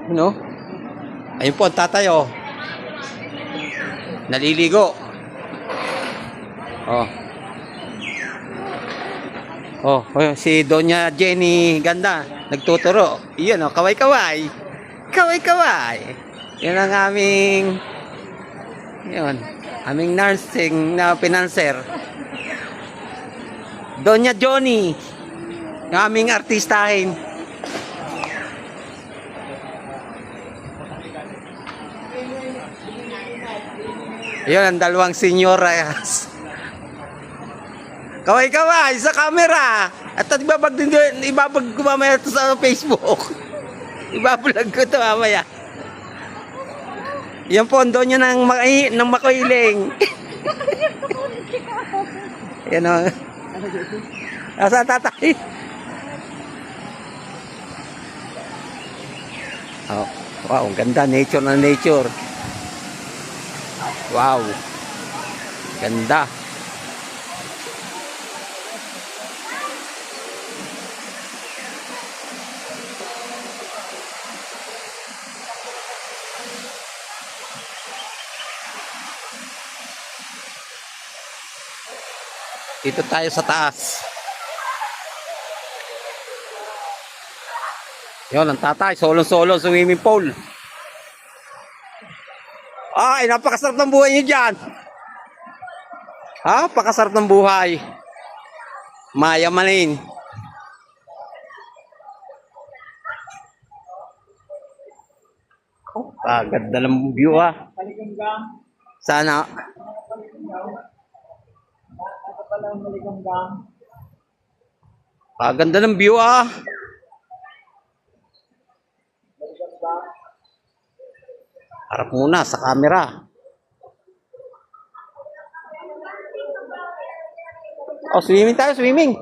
Ano? Ayun po, ang tatay, oh. Naliligo. Oh. Oh, si Doña Jenny Ganda, nagtuturo. Iyan, oh, kaway-kaway. Kaway-kaway. Yan ang aming nursing na pinanser. Doña Johnny, yung aming artistahin. Yun, ang dalawang senyoras. Kaway-kaway sa camera. At ibabag ko mamaya ito sa Facebook. Ibablog ko ito mamaya. Yan po, ang doon nyo ng makuiling. Yan o. Nasa tatay. Oh, wow, ang ganda. Nature na nature. Wow. Ganda. Dito tayo sa taas. Yun, ang tatay. Solo-solo swimming pool. Ay, napakasarap ng buhay nyo dyan. Ha? Pakasarap ng buhay. Mayamanin. Oh, ganda ng view, ah. Sana. Ganda ng view, ah. Harap muna sa camera. Oh, swimming tayo, swimming.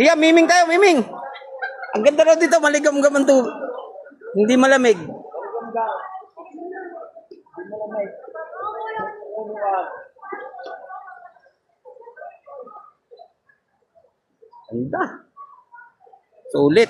Iya, miming tayo, miming. Ang ganda raw dito, maligam-gaman to. Hindi malamig. Ganda. Sulit.